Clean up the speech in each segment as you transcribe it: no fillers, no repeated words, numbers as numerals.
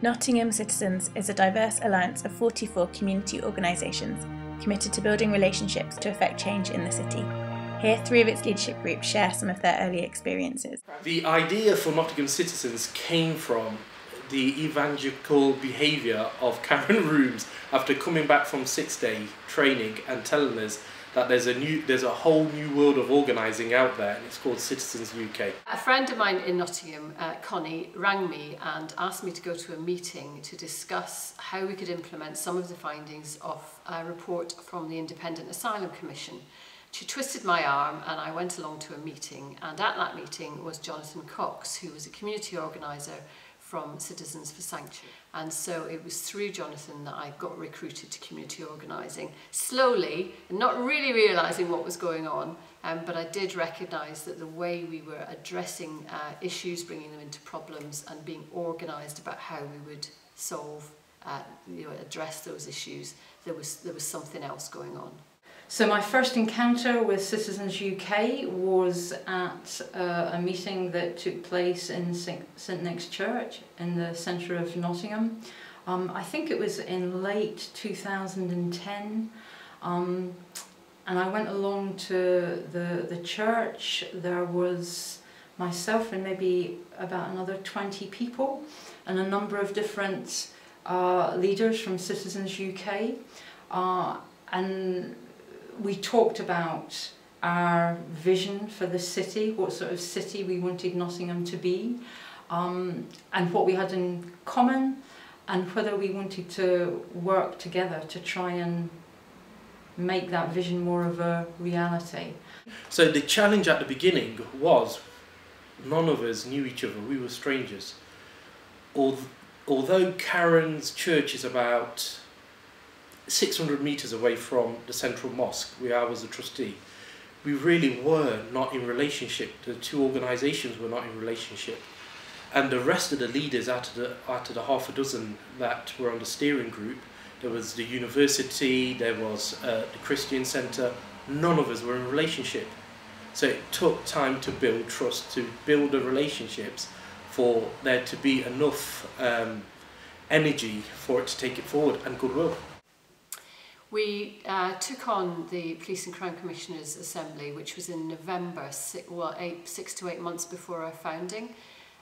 Nottingham Citizens is a diverse alliance of 44 community organisations committed to building relationships to effect change in the city. Here, 3 of its leadership groups share some of their early experiences. The idea for Nottingham Citizens came from the evangelical behaviour of Karen Rooms after coming back from 6-day training and telling us that there's a whole new world of organising out there, and it's called Citizens UK. A friend of mine in Nottingham, Connie, rang me and asked me to go to a meeting to discuss how we could implement some of the findings of a report from the Independent Asylum Commission. She twisted my arm and I went along to a meeting, and at that meeting was Jonathan Cox, who was a community organiser from Citizens for Sanctuary. And so it was through Jonathan that I got recruited to community organising, slowly, and not really realising what was going on, but I did recognise that the way we were addressing issues, bringing them into problems and being organised about how we would solve, address those issues, there was something else going on. So my first encounter with Citizens UK was at a meeting that took place in St Nick's Church in the centre of Nottingham. I think it was in late 2010, and I went along to the church. There was myself and maybe about another 20 people and a number of different leaders from Citizens UK, and we talked about our vision for the city, what sort of city we wanted Nottingham to be, and what we had in common, and whether we wanted to work together to try and make that vision more of a reality. So the challenge at the beginning was none of us knew each other, we were strangers. Although Karen's church is about 600 metres away from the central mosque where I was a trustee, we really were not in relationship. The 2 organisations were not in relationship, and the rest of the leaders out of the half a dozen that were on the steering group, there was the university, there was the Christian Centre, none of us were in relationship. So it took time to build trust, to build the relationships, for there to be enough energy for it to take it forward, and goodwill. We took on the Police and Crime Commissioners Assembly, which was in November, 6 to 8 months before our founding.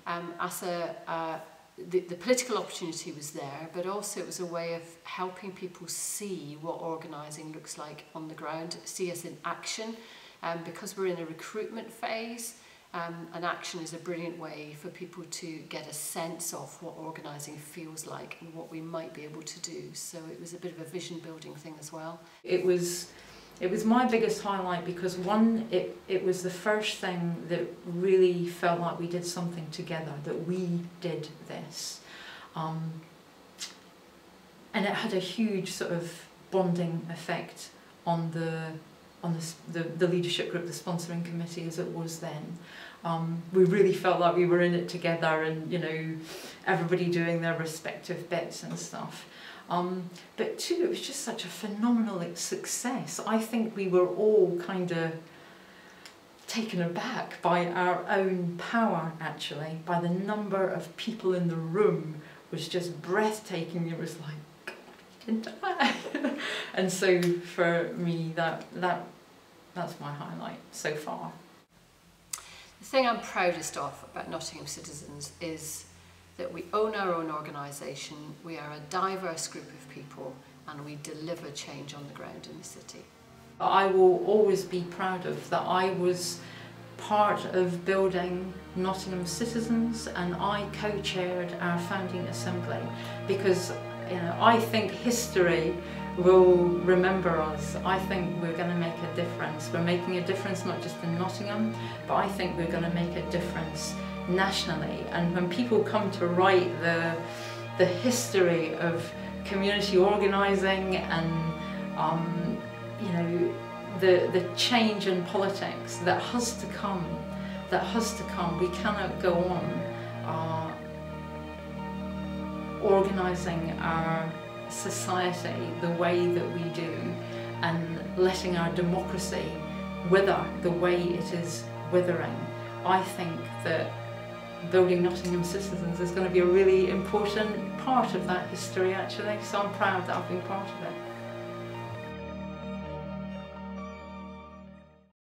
The political opportunity was there, but also it was a way of helping people see what organising looks like on the ground, see us in action. Because we're in a recruitment phase, and action is a brilliant way for people to get a sense of what organising feels like and what we might be able to do. So it was a bit of a vision building thing as well. It was my biggest highlight because one, it was the first thing that really felt like we did something together, that we did this. And it had a huge sort of bonding effect on the leadership group, the sponsoring committee as it was then. We really felt like we were in it together, and everybody doing their respective bits and stuff. But 2, it was just such a phenomenal success. I think we were all kind of taken aback by our own power, actually, by the number of people in the room was just breathtaking. It was like, and so for me, that's my highlight so far. The thing I'm proudest of about Nottingham Citizens is that we own our own organisation, we are a diverse group of people, and we deliver change on the ground in the city. I will always be proud of that I was part of building Nottingham Citizens, and I co-chaired our founding assembly, because I think history will remember us. I think we're going to make a difference. We're making a difference not just in Nottingham, but I think we're going to make a difference nationally. And when people come to write the history of community organising and the change in politics that has to come, we cannot go on organising our society the way that we do and letting our democracy wither the way it is withering. I think that building Nottingham Citizens is going to be a really important part of that history actually, so I'm proud that I've been part of it.